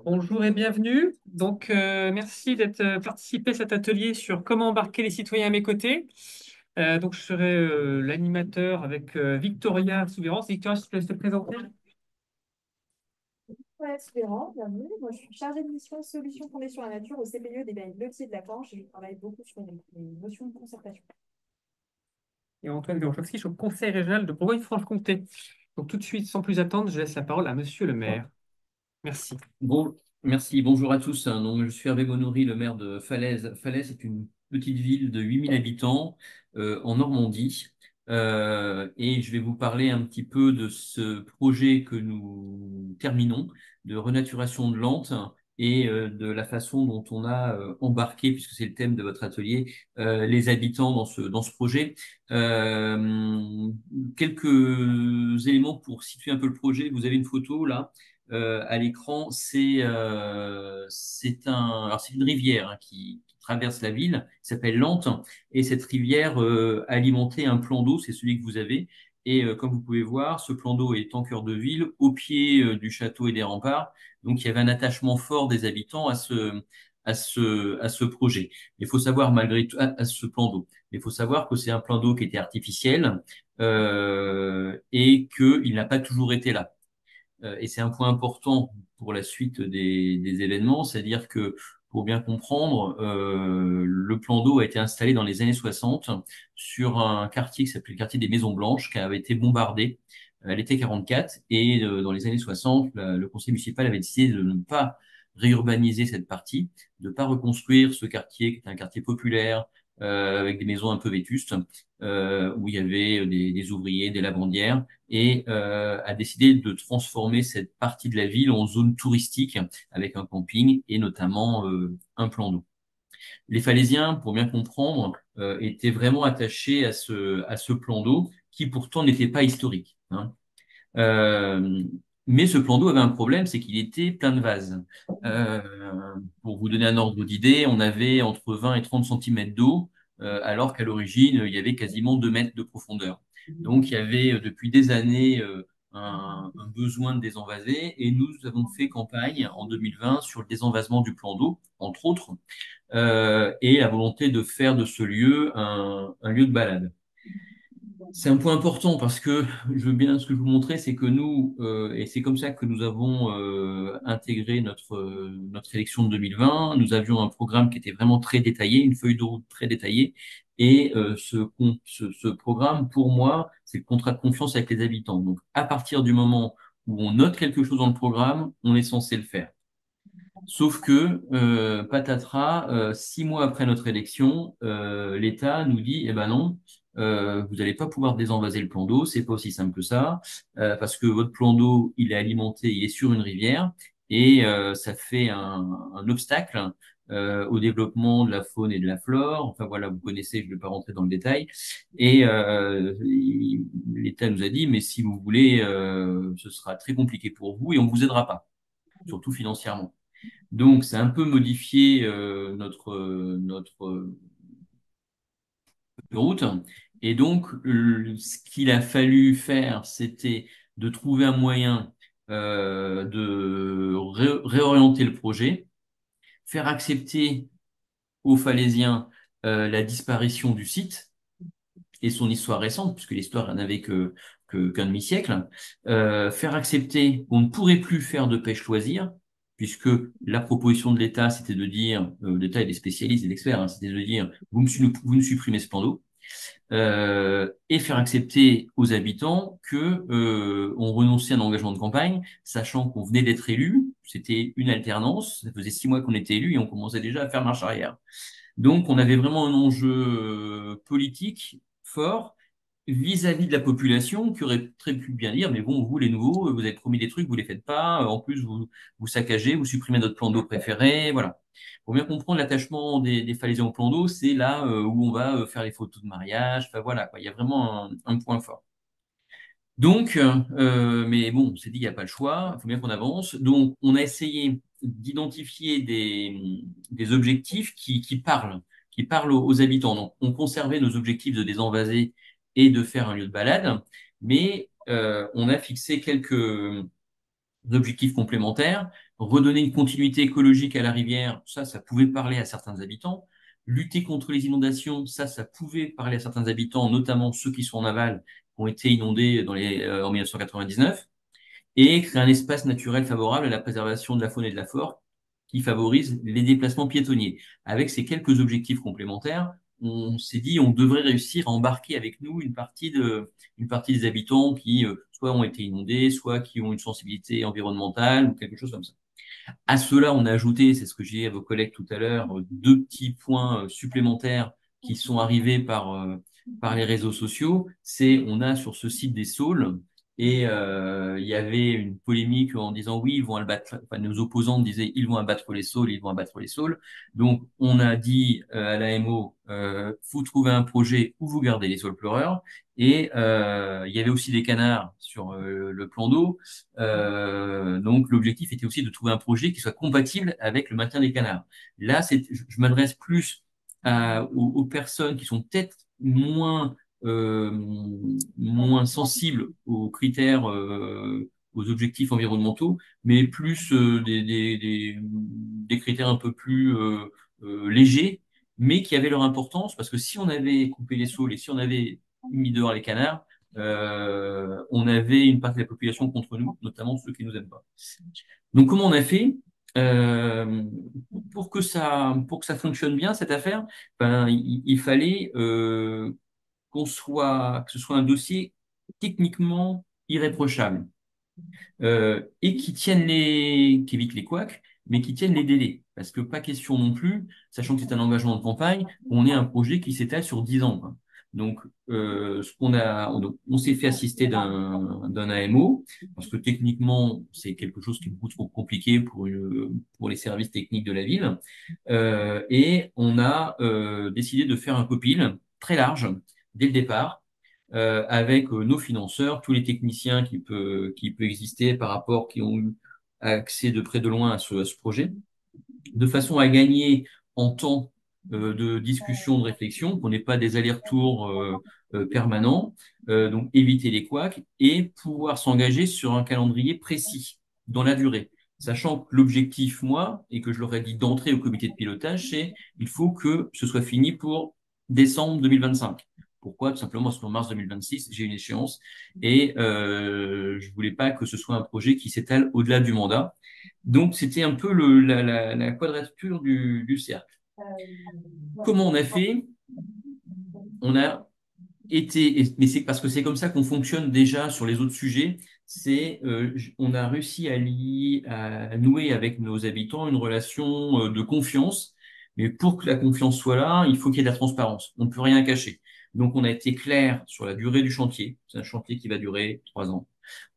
Bonjour et bienvenue. Merci d'être participé à cet atelier sur comment embarquer les citoyens à mes côtés. Je serai l'animateur avec Victoria Souvérance. Victoria, je te laisse te présenter. Ouais, Espérant, bienvenue. Moi, je suis chargée de mission solutions fondées sur la nature au CPE des Bains Lotiers de la Planche et je travaille beaucoup sur les notions de concertation. Et Antoine Gawrowski, je suis au Conseil régional de Bourgogne-Franche-Comté. Donc, tout de suite, sans plus attendre, je laisse la parole à Monsieur le maire. Merci. Bon, merci, bonjour à tous. Donc, je suis Hervé Bonoury, le maire de Falaise. Falaise est une petite ville de 8000 habitants en Normandie. Et je vais vous parler un petit peu de ce projet que nous terminons de renaturation de Lente et de la façon dont on a embarqué, puisque c'est le thème de votre atelier, les habitants dans ce projet. Euh, Quelques éléments pour situer un peu le projet. Vous avez une photo là à l'écran, c'est une rivière qui traverse la ville, qui s'appelle Lente, et cette rivière alimentait un plan d'eau, c'est celui que vous avez. Et comme vous pouvez voir, ce plan d'eau est en cœur de ville, au pied du château et des remparts. Donc il y avait un attachement fort des habitants à ce projet. Il faut savoir malgré tout à ce plan d'eau. Il faut savoir que c'est un plan d'eau qui était artificiel et qu'il n'a pas toujours été là. Et c'est un point important pour la suite des événements, c'est-à-dire que pour bien comprendre, le plan d'eau a été installé dans les années 60 sur un quartier qui s'appelait le quartier des Maisons Blanches, qui avait été bombardé à l'été 44. Et dans les années 60, le conseil municipal avait décidé de ne pas réurbaniser cette partie, de ne pas reconstruire ce quartier qui est un quartier populaire, avec des maisons un peu vétustes, où il y avait des ouvriers, des lavandières, et a décidé de transformer cette partie de la ville en zone touristique avec un camping et notamment un plan d'eau. Les Falaisiens, pour bien comprendre, étaient vraiment attachés à ce plan d'eau qui pourtant n'était pas historique, hein. Euh, mais ce plan d'eau avait un problème, c'est qu'il était plein de vases. Euh, pour vous donner un ordre d'idée, on avait entre 20 et 30 centimètres d'eau, alors qu'à l'origine, il y avait quasiment 2 mètres de profondeur. Donc, il y avait depuis des années un besoin de désenvaser, et nous avons fait campagne en 2020 sur le désenvasement du plan d'eau, entre autres, et la volonté de faire de ce lieu un lieu de balade. C'est un point important parce que je veux bien ce que je vous montrer, c'est que nous, et c'est comme ça que nous avons intégré notre élection de 2020, nous avions un programme qui était vraiment très détaillé, une feuille de route très détaillée. Et ce programme, pour moi, c'est le contrat de confiance avec les habitants. Donc, à partir du moment où on note quelque chose dans le programme, on est censé le faire. Sauf que, patatras, 6 mois après notre élection, l'État nous dit, eh ben non, vous n'allez pas pouvoir désenvaser le plan d'eau, c'est pas aussi simple que ça, parce que votre plan d'eau, il est alimenté, il est sur une rivière, et ça fait un obstacle au développement de la faune et de la flore. Enfin voilà, vous connaissez, je ne vais pas rentrer dans le détail. Et l'État nous a dit, mais si vous voulez, ce sera très compliqué pour vous et on ne vous aidera pas, surtout financièrement. Donc, c'est un peu modifié notre route. Et donc, ce qu'il a fallu faire, c'était de trouver un moyen de réorienter le projet, faire accepter aux Falaisiens la disparition du site et son histoire récente, puisque l'histoire n'avait qu'un demi-siècle, faire accepter qu'on ne pourrait plus faire de pêche loisir, puisque la proposition de l'État, c'était de dire, l'État et des spécialistes et des experts, hein, c'était de dire, vous nous supprimez ce plan d'eau, et faire accepter aux habitants que on renonçait à un engagement de campagne, sachant qu'on venait d'être élu, c'était une alternance, ça faisait 6 mois qu'on était élu et on commençait déjà à faire marche arrière. Donc, on avait vraiment un enjeu politique fort vis-à-vis de la population qui aurait très pu bien dire, mais bon, vous, les nouveaux, vous avez promis des trucs, vous les faites pas. En plus, vous saccagez, vous supprimez notre plan d'eau préféré. Voilà. Pour bien comprendre l'attachement des Falaisiens au plan d'eau, c'est là où on va faire les photos de mariage. Enfin, voilà, quoi. Il y a vraiment un point fort. Donc, mais bon, on s'est dit, il n'y a pas le choix, il faut bien qu'on avance. Donc, on a essayé d'identifier des objectifs qui parlent aux habitants. Donc, on conservait nos objectifs de désenvaser et de faire un lieu de balade, mais on a fixé objectifs complémentaires. Redonner une continuité écologique à la rivière, ça pouvait parler à certains habitants. Lutter contre les inondations, ça pouvait parler à certains habitants, notamment ceux qui sont en aval, qui ont été inondés en 1999. Et créer un espace naturel favorable à la préservation de la faune et de la flore qui favorise les déplacements piétonniers. Avec ces quelques objectifs complémentaires, on s'est dit on devrait réussir à embarquer avec nous une partie des habitants qui soit ont été inondés, soit qui ont une sensibilité environnementale ou quelque chose comme ça. À cela, on a ajouté, c'est ce que j'ai dit à vos collègues tout à l'heure, deux petits points supplémentaires qui sont arrivés par les réseaux sociaux. C'est, on a sur ce site des saules, et il y avait une polémique en disant oui, ils vont abattre, enfin, nos opposants disaient ils vont abattre les saules, ils vont abattre les saules. Donc, on a dit à l'AMO, vous trouvez un projet où vous gardez les saules pleureurs. Et il y avait aussi des canards sur le plan d'eau. Donc, l'objectif était aussi de trouver un projet qui soit compatible avec le maintien des canards. Là, je m'adresse plus aux personnes qui sont peut-être euh, moins sensibles aux critères, aux objectifs environnementaux, mais plus des critères un peu plus légers, mais qui avaient leur importance, parce que si on avait coupé les saules et si on avait mis dehors les canards, on avait une partie de la population contre nous, notamment ceux qui nous aiment pas. Donc, comment on a fait euh, pour que ça fonctionne bien, cette affaire? Ben, il fallait que ce soit un dossier techniquement irréprochable et qui évite les couacs, mais qui tienne les délais. Parce que pas question non plus, sachant que c'est un engagement de campagne, on ait un projet qui s'étale sur 10 ans, quoi. Donc, on s'est fait assister d'un AMO, parce que techniquement, c'est quelque chose qui est beaucoup trop compliqué pour les services techniques de la ville. Et on a décidé de faire un copil très large dès le départ, avec nos financeurs, tous les techniciens qui peut exister par rapport, qui ont eu accès de près de loin à ce projet, de façon à gagner en temps de discussion, de réflexion, qu'on n'ait pas des allers-retours permanents, donc éviter les couacs et pouvoir s'engager sur un calendrier précis dans la durée. Sachant que l'objectif, moi, et que je l'aurais dit d'entrée au comité de pilotage, c'est il faut que ce soit fini pour décembre 2025. Pourquoi? Tout simplement parce qu'en mars 2026, j'ai une échéance et je voulais pas que ce soit un projet qui s'étale au-delà du mandat. Donc, c'était un peu la quadrature du cercle. Comment on a fait? On a mais c'est parce que c'est comme ça qu'on fonctionne déjà sur les autres sujets, on a réussi à nouer avec nos habitants une relation de confiance. Mais pour que la confiance soit là, il faut qu'il y ait de la transparence. On ne peut rien cacher. Donc, on a été clair sur la durée du chantier. C'est un chantier qui va durer 3 ans.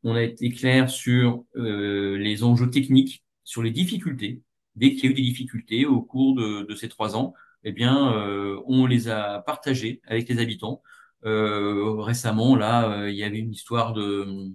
On a été clair sur les enjeux techniques, sur les difficultés. Dès qu'il y a eu des difficultés au cours de ces 3 ans, eh bien, on les a partagées avec les habitants. Récemment, là, il y avait une histoire de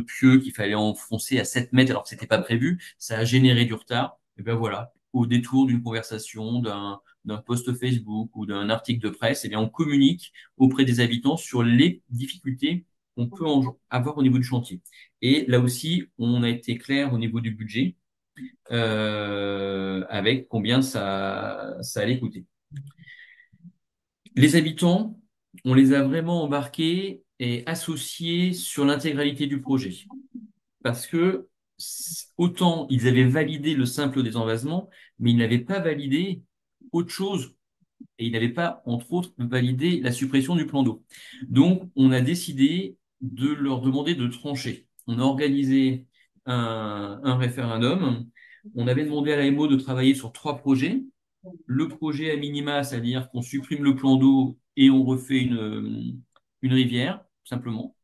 pieux qu'il fallait enfoncer à 7 mètres alors que c'était pas prévu. Ça a généré du retard. Et bien voilà, au détour d'une conversation, d'un post Facebook ou d'un article de presse, eh bien, on communique auprès des habitants sur les difficultés qu'on peut avoir au niveau du chantier. Et là aussi, on a été clair au niveau du budget avec combien ça allait coûter. Les habitants, on les a vraiment embarqués et associés sur l'intégralité du projet. Parce que autant ils avaient validé le simple désenvasement, mais ils n'avaient pas validé autre chose. Et ils n'avaient pas, entre autres, validé la suppression du plan d'eau. Donc, on a décidé de leur demander de trancher. On a organisé un référendum. On avait demandé à l'AMO de travailler sur 3 projets. Le projet à minima, c'est-à-dire qu'on supprime le plan d'eau et on refait une rivière, simplement.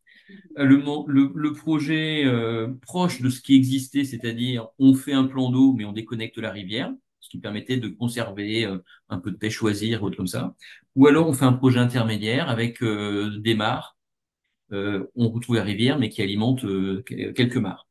Le projet proche de ce qui existait, c'est-à-dire on fait un plan d'eau, mais on déconnecte la rivière, ce qui permettait de conserver un peu de pêche loisir, ou autre comme ça. Ou alors on fait un projet intermédiaire avec des mares. On retrouve la rivière, mais qui alimente quelques mares.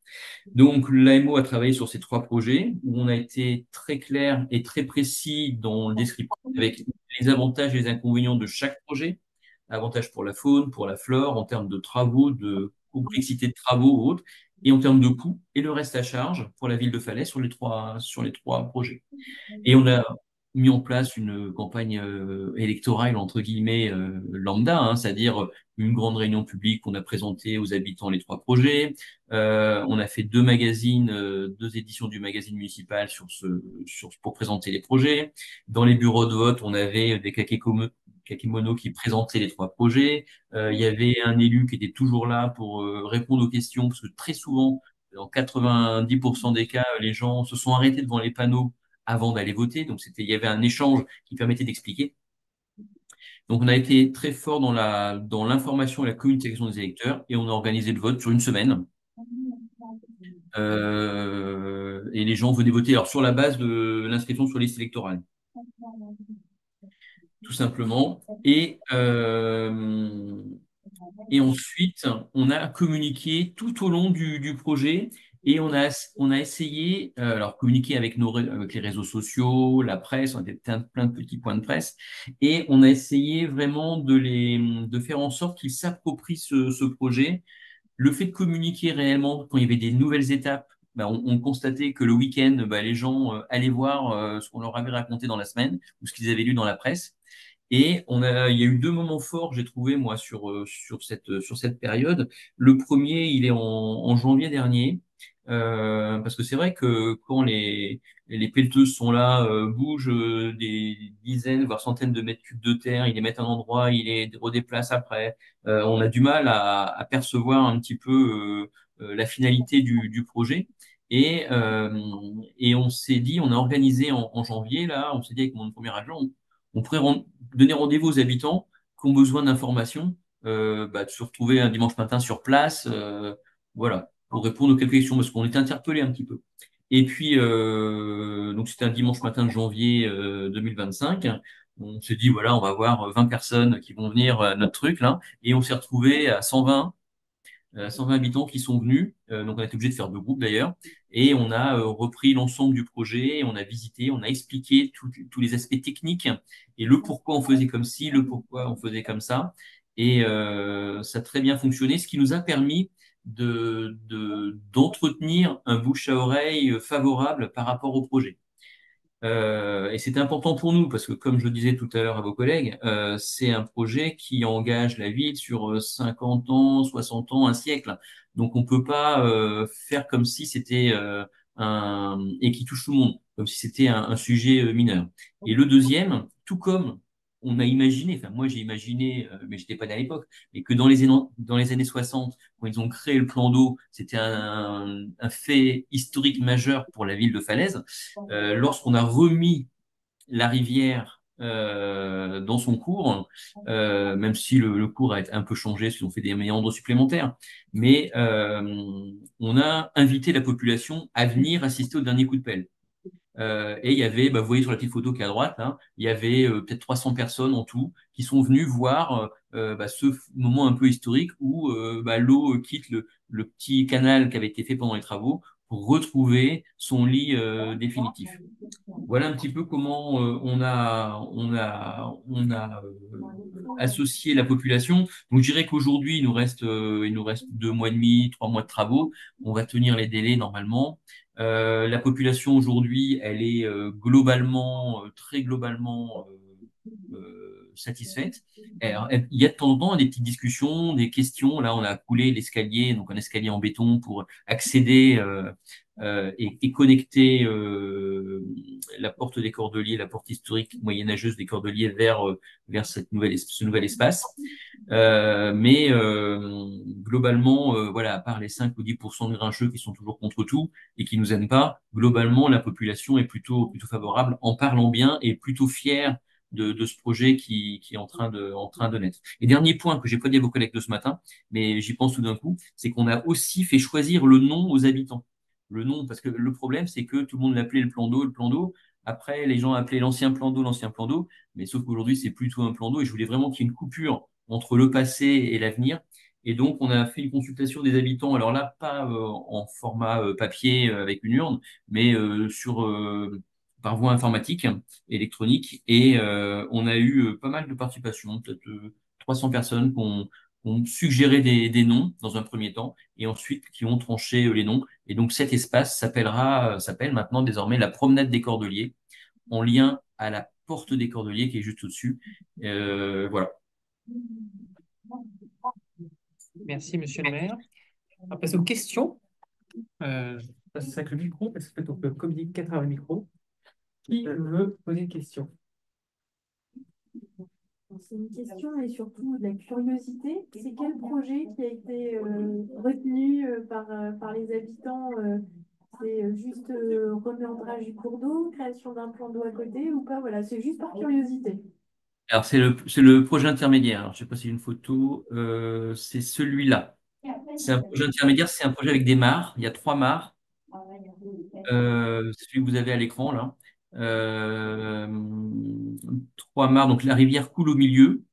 Donc, l'AMO a travaillé sur ces 3 projets où on a été très clair et très précis dans le descriptif avec les avantages et les inconvénients de chaque projet. Avantages pour la faune, pour la flore, en termes de travaux, de complexité de travaux ou autres, et en termes de coûts, et le reste à charge pour la ville de Falaise sur les trois projets. Et on a mis en place une campagne électorale, entre guillemets, lambda, hein, c'est-à-dire une grande réunion publique. On a présenté aux habitants les trois projets. On a fait deux magazines, deux éditions du magazine municipal pour présenter les projets. Dans les bureaux de vote, on avait des kakémonos qui présentaient les trois projets. Il y avait un élu qui était toujours là pour répondre aux questions, parce que très souvent, dans 90% des cas, les gens se sont arrêtés devant les panneaux avant d'aller voter. Donc, il y avait un échange qui permettait d'expliquer. Donc, on a été très fort dans l'information et la communication des électeurs et on a organisé le vote sur une semaine. Et les gens venaient voter alors, sur la base de l'inscription sur liste électorale, tout simplement. Et ensuite, on a communiqué tout au long du projet et on a essayé, alors communiquer avec avec les réseaux sociaux, la presse, on avait plein de petits points de presse, et on a essayé vraiment de faire en sorte qu'ils s'approprient ce projet. Le fait de communiquer réellement quand il y avait des nouvelles étapes, ben, on constatait que le week-end, ben, les gens allaient voir ce qu'on leur avait raconté dans la semaine ou ce qu'ils avaient lu dans la presse. Et il y a eu deux moments forts, j'ai trouvé, moi, sur cette période. Le premier, il est en janvier dernier, parce que c'est vrai que quand les pelleteuses sont là, bougent des dizaines, voire centaines de mètres cubes de terre, ils les mettent à un endroit, ils les redéplacent après. On a du mal à percevoir un petit peu la finalité du projet. Et on s'est dit, on a organisé en janvier, là, on s'est dit avec mon premier agent, on pourrait donner rendez-vous aux habitants qui ont besoin d'informations, de se retrouver un dimanche matin sur place, voilà, pour répondre aux quelques questions, parce qu'on était interpellés un petit peu. Et puis, donc c'était un dimanche matin de janvier 2025. On s'est dit, voilà, on va avoir 20 personnes qui vont venir à notre truc, là, et on s'est retrouvé à 120 habitants qui sont venus. Donc, on a été obligé de faire deux groupes d'ailleurs. Et on a repris l'ensemble du projet, on a visité, on a expliqué tous les aspects techniques et le pourquoi on faisait comme ci, le pourquoi on faisait comme ça. Et ça a très bien fonctionné, ce qui nous a permis d'entretenir un bouche à oreille favorable par rapport au projet. Et c'est important pour nous parce que, comme je le disais tout à l'heure à vos collègues, c'est un projet qui engage la ville sur 50 ans, 60 ans, un siècle. Donc, on peut pas faire comme si c'était et qui touche tout le monde, comme si c'était un sujet mineur. Et le deuxième, tout comme on a imaginé, enfin moi j'ai imaginé, mais j'étais pas né à l'époque, mais que dans les années 60, quand ils ont créé le plan d'eau, c'était un fait historique majeur pour la ville de Falaise. Lorsqu'on a remis la rivière dans son cours, même si le cours a été un peu changé, si on fait des méandres supplémentaires, mais on a invité la population à venir assister au dernier coup de pelle. Et il y avait, vous voyez sur la petite photo qui est à droite, hein, il y avait peut-être 300 personnes en tout qui sont venues voir ce moment un peu historique où l'eau quitte le petit canal qui avait été fait pendant les travaux pour retrouver son lit définitif. Voilà un petit peu comment on a associé la population. Donc, je dirais qu'aujourd'hui, il nous reste 2 mois et demi, 3 mois de travaux. On va tenir les délais normalement. La population aujourd'hui, elle est très globalement satisfaite. Alors, il y a de temps en temps des petites discussions, des questions. Là, on a coulé l'escalier, donc un escalier en béton pour accéder et connecter la porte des Cordeliers, la porte historique moyenâgeuse des Cordeliers vers ce nouvel espace. Globalement, voilà, à part les 5 ou 10% de grincheux qui sont toujours contre tout et qui nous aiment pas, globalement, la population est plutôt favorable, en parlant bien et plutôt fière de ce projet qui est en train de naître. Et dernier point que j'ai pas dit à vos collègues de ce matin, mais j'y pense tout d'un coup, c'est qu'on a aussi fait choisir le nom aux habitants. Le nom, parce que le problème, c'est que tout le monde l'appelait le plan d'eau, le plan d'eau. Après, les gens appelaient l'ancien plan d'eau, mais sauf qu'aujourd'hui, c'est plutôt un plan d'eau et je voulais vraiment qu'il y ait une coupure entre le passé et l'avenir. Et donc, on a fait une consultation des habitants. Alors là, pas en format papier avec une urne, mais par voie informatique, électronique. Et on a eu pas mal de participation, peut-être 300 personnes qui ont suggéré des noms dans un premier temps et ensuite qui ont tranché les noms. Et donc cet espace s'appelle maintenant désormais la promenade des Cordeliers, en lien à la porte des Cordeliers qui est juste au-dessus. Voilà. Merci, monsieur le maire. On va passer aux questions. Je passe avec le micro parce qu'en fait, on peut communiquer qu'à travers le micro. Qui veut poser une question? C'est une question et surtout de la curiosité. C'est quel projet qui a été retenu par les habitants? C'est juste remembrage du cours d'eau, création d'un plan d'eau à côté ou pas? Voilà, c'est juste par curiosité. Alors c'est le projet intermédiaire. Alors, je ne sais pas si j'ai une photo. C'est celui-là. C'est un projet intermédiaire, c'est un projet avec des mares. Il y a 3 mares. C'est celui que vous avez à l'écran là. Euh, 3 mares, donc la rivière coule au milieu.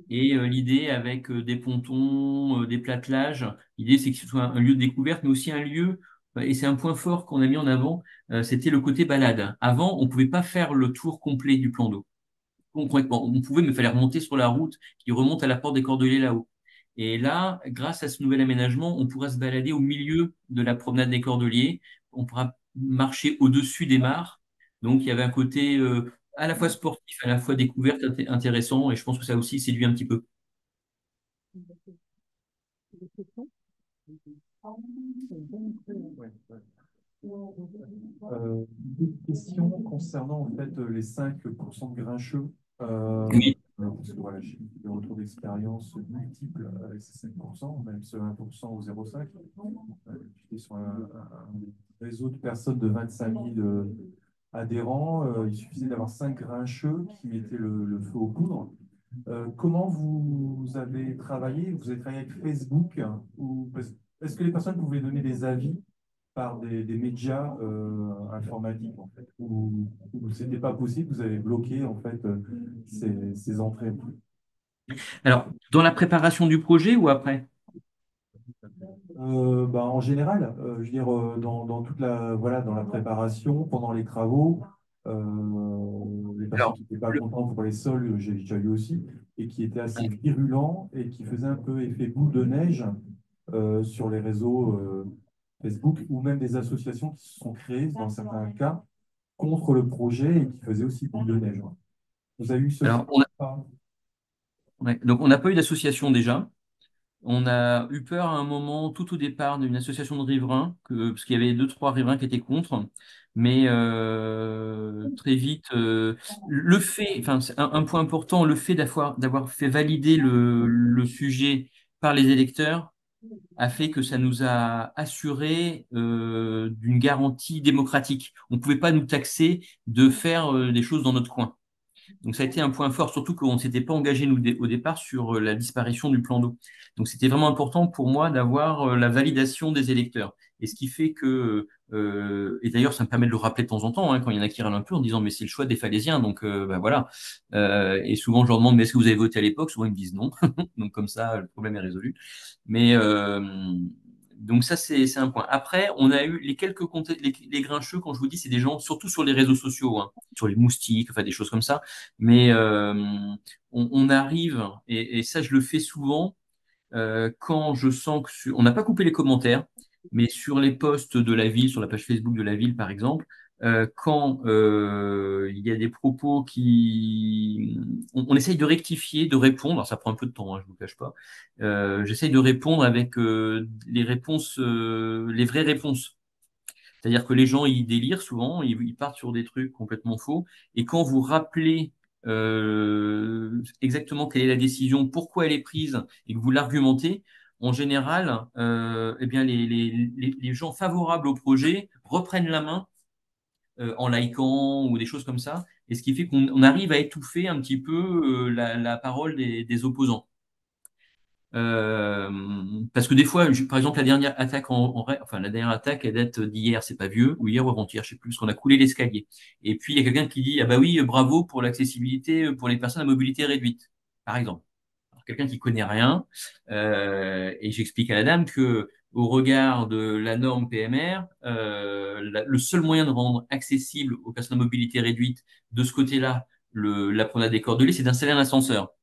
Et l'idée avec des pontons, des plattelages, l'idée c'est que ce soit un lieu de découverte, mais aussi un lieu, et c'est un point fort qu'on a mis en avant, c'était le côté balade. Avant, on ne pouvait pas faire le tour complet du plan d'eau. Concrètement, on pouvait, mais il fallait remonter sur la route qui remonte à la porte des Cordeliers là-haut. Et là, grâce à ce nouvel aménagement, on pourra se balader au milieu de la promenade des Cordeliers. On pourra marcher au-dessus des mares. Donc, il y avait un côté à la fois sportif, à la fois découverte intéressant. Et je pense que ça aussi séduit un petit peu. Une question concernant en fait les 5% de grincheux. Oui. Parce que voilà, j'ai des retours d'expérience multiples avec ces 5%, même ce 1% ou 0,5. J'étais sur un réseau de personnes de 25 000 adhérents. Il suffisait d'avoir 5 grincheux qui mettaient le feu aux poudres. Comment vous avez travaillé? Vous avez travaillé avec Facebook, hein, ou est-ce que les personnes pouvaient donner des avis par des médias informatiques en fait, ou c'était pas possible, vous avez bloqué en fait ces entrées. Alors, dans la préparation du projet ou après? Bah, en général, je veux dire, dans toute voilà, dans la préparation, pendant les travaux, les personnes Alors, qui n'étaient pas le- contentes pour les sols, j'ai déjà eu aussi, et qui étaient assez virulents et qui faisaient un peu effet boule de neige sur les réseaux Facebook, ou même des associations qui se sont créées, dans certains cas, contre le projet et qui faisaient aussi boule de neige. Ouais. Vous avez eu ce cas? alors, ouais. Donc, on n'a pas eu d'association déjà. On a eu peur à un moment, tout au départ, d'une association de riverains, parce qu'il y avait deux, trois riverains qui étaient contre. Mais très vite, le fait, enfin, c'est un point important, le fait d'avoir fait valider le sujet par les électeurs a fait que ça nous a assuré d'une garantie démocratique. On ne pouvait pas nous taxer de faire des choses dans notre coin. Donc ça a été un point fort, surtout qu'on ne s'était pas engagé nous au départ sur la disparition du plan d'eau. Donc c'était vraiment important pour moi d'avoir la validation des électeurs. Et ce qui fait que, et d'ailleurs ça me permet de le rappeler de temps en temps, hein, quand il y en a qui râlent un peu en disant mais c'est le choix des Falaisiens, donc bah, voilà. Et souvent je leur demande mais est-ce que vous avez voté à l'époque? Souvent ils me disent non, donc comme ça le problème est résolu. Mais donc ça c'est un point. Après on a eu les quelques les grincheux quand je vous dis c'est des gens surtout sur les réseaux sociaux, hein, sur les moustiques, enfin des choses comme ça. Mais on arrive, et ça je le fais souvent, quand je sens que on n'a pas coupé les commentaires, mais sur les posts de la ville, sur la page Facebook de la ville par exemple, quand il y a des propos qui... On essaye de rectifier, de répondre, alors ça prend un peu de temps, hein, je ne vous cache pas, j'essaye de répondre avec les réponses, les vraies réponses. C'est-à-dire que les gens, ils délirent souvent, ils partent sur des trucs complètement faux. Et quand vous rappelez exactement quelle est la décision, pourquoi elle est prise, et que vous l'argumentez, en général, eh bien les gens favorables au projet reprennent la main en likant ou des choses comme ça. Et ce qui fait qu'on arrive à étouffer un petit peu la parole des opposants. Parce que des fois, par exemple, la dernière attaque enfin la dernière attaque, elle date d'hier, c'est pas vieux, ou hier ou avant-hier, je sais plus, parce qu'on a coulé l'escalier. Et puis il y a quelqu'un qui dit ah bah oui, bravo pour l'accessibilité pour les personnes à mobilité réduite, par exemple. Alors, quelqu'un qui connaît rien, et j'explique à la dame que au regard de la norme PMR, le seul moyen de rendre accessible aux personnes à mobilité réduite de ce côté-là la promenade des Cordeliers, c'est d'installer un ascenseur.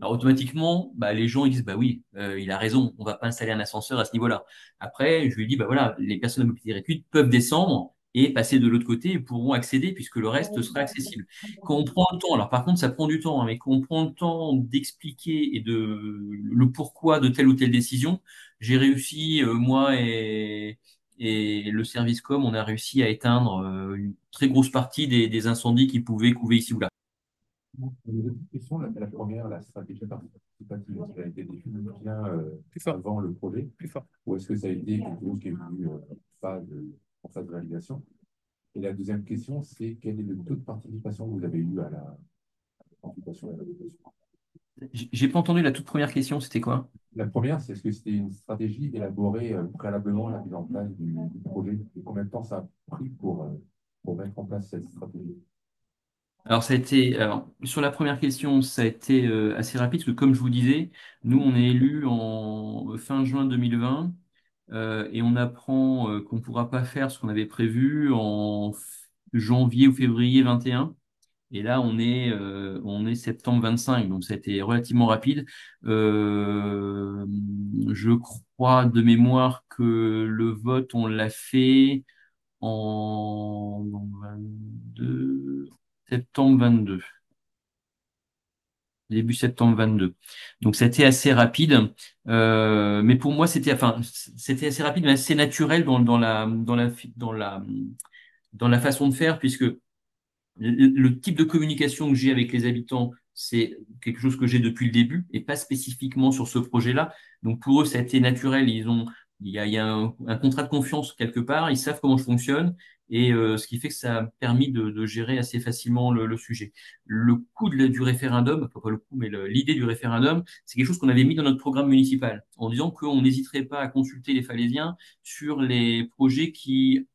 Alors automatiquement, bah, les gens ils disent bah oui, il a raison, on va pas installer un ascenseur à ce niveau-là. Après, je lui dis bah voilà, les personnes à mobilité réduite peuvent descendre et passer de l'autre côté et pourront accéder puisque le reste sera accessible. Quand on prend le temps, alors par contre ça prend du temps, hein, mais quand on prend le temps d'expliquer et de le pourquoi de telle ou telle décision, j'ai réussi moi et le service com, on a réussi à éteindre une très grosse partie des incendies qui pouvaient couver ici ou là. Les deux questions, la première, la stratégie participative, est-ce qu'elle a été définie bien Plus fort, avant le projet, plus fort. ou est-ce que ça a été quelque chose qui est venu en phase de réalisation? Et la deuxième question, c'est quel est le taux de participation que vous avez eu à la consultation et à la validation? J'ai pas entendu la toute première question, c'était quoi? La première, c'est est-ce que c'était une stratégie élaborée préalablement à la mise en place du projet? Et combien de temps ça a pris pour mettre en place cette stratégie? Alors, sur la première question, ça a été assez rapide, parce que comme je vous disais, nous, on est élus en fin juin 2020, et on apprend qu'on ne pourra pas faire ce qu'on avait prévu en janvier ou février 21. Et là, on est septembre 25, donc ça a été relativement rapide. Euh, je crois de mémoire que le vote, on l'a fait en 22, septembre 22, début septembre 22. Donc c'était assez rapide, mais pour moi c'était assez rapide, mais assez naturel dans la façon de faire, puisque le type de communication que j'ai avec les habitants, c'est quelque chose que j'ai depuis le début et pas spécifiquement sur ce projet-là. Donc pour eux, ça a été naturel. Il y a un contrat de confiance quelque part. Ils savent comment je fonctionne et ce qui fait que ça a permis de gérer assez facilement le sujet. Le coût du référendum, enfin pas le coût, mais l'idée du référendum, c'est quelque chose qu'on avait mis dans notre programme municipal en disant qu'on n'hésiterait pas à consulter les Falaisiens sur les projets qui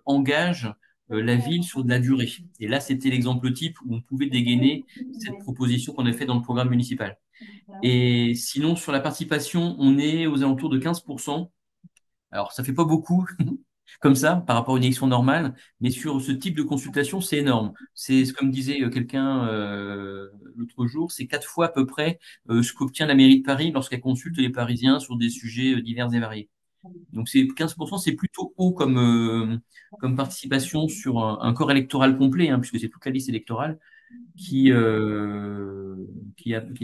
engagent la ville sur de la durée. Et là, c'était l'exemple type où on pouvait dégainer cette proposition qu'on a faite dans le programme municipal. Et sinon, sur la participation, on est aux alentours de 15%. Alors, ça fait pas beaucoup comme ça par rapport à une élection normale, mais sur ce type de consultation, c'est énorme. C'est comme disait quelqu'un l'autre jour, c'est 4 fois à peu près ce qu'obtient la mairie de Paris lorsqu'elle consulte les Parisiens sur des sujets divers et variés. Donc c'est 15%, c'est plutôt haut comme participation sur un corps électoral complet, hein, puisque c'est toute la liste électorale qui est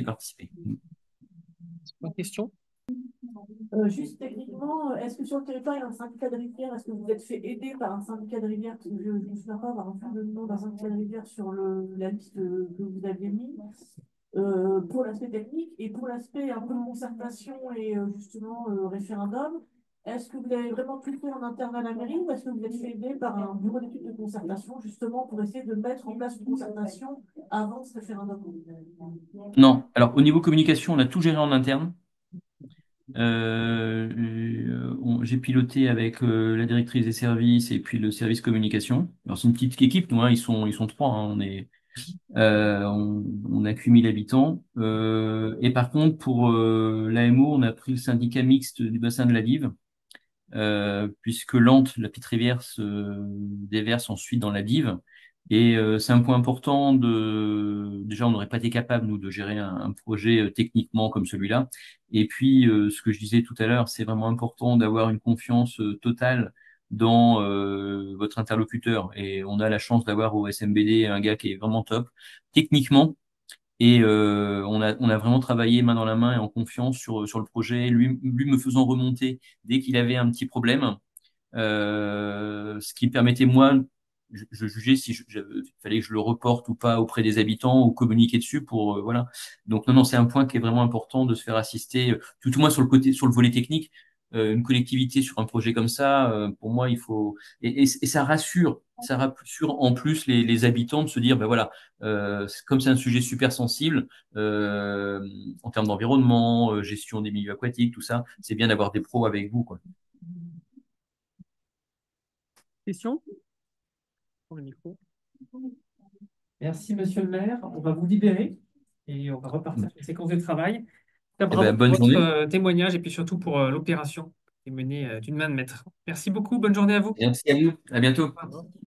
participée. Une question? Juste techniquement, est-ce que sur le territoire, il y a un syndicat de rivière? Est-ce que vous êtes fait aider par un syndicat de rivière? Parce que je ne me souviens pas avoir vu le nom d'un syndicat de rivière sur la liste que vous aviez mis. Pour l'aspect technique et pour l'aspect un peu concertation et justement référendum, est-ce que vous avez vraiment tout fait en interne à la mairie ou est-ce que vous êtes fait aider par un bureau d'études de concertation justement pour essayer de mettre en place une concertation avant ce référendum? Non, alors au niveau communication, on a tout géré en interne. J'ai piloté avec la directrice des services et puis le service communication. Alors c'est une petite équipe, nous, hein, ils sont trois, hein, on a 8 000 habitants. Et par contre, pour l'AMO, on a pris le syndicat mixte du bassin de la Dive, puisque Lente, la petite rivière, se déverse ensuite dans la Dive. Et c'est un point important déjà, on n'aurait pas été capable, nous, de gérer un projet techniquement comme celui-là. Et puis, ce que je disais tout à l'heure, c'est vraiment important d'avoir une confiance totale dans votre interlocuteur. Et on a la chance d'avoir au SMBD un gars qui est vraiment top techniquement. Et on a vraiment travaillé main dans la main et en confiance sur le projet, lui me faisant remonter dès qu'il avait un petit problème, ce qui me permettait, moi, je jugeais si il fallait que je le reporte ou pas auprès des habitants ou communiquer dessus pour, voilà. Donc, non, non, c'est un point qui est vraiment important de se faire assister, tout au moins sur le côté, sur le volet technique. Une collectivité sur un projet comme ça, pour moi, il faut. Et ça rassure en plus les habitants de se dire, ben voilà, comme c'est un sujet super sensible, en termes d'environnement, gestion des milieux aquatiques, tout ça, c'est bien d'avoir des pros avec vous, quoi. Question? Pour le micro. Merci, monsieur le maire. On va vous libérer et on va repartir sur une séquence de travail. Eh Bravo ben, pour bonne votre journée. témoignage et puis surtout pour l'opération qui est menée d'une main de maître. Merci beaucoup, bonne journée à vous. Merci à vous. À bientôt. Au revoir.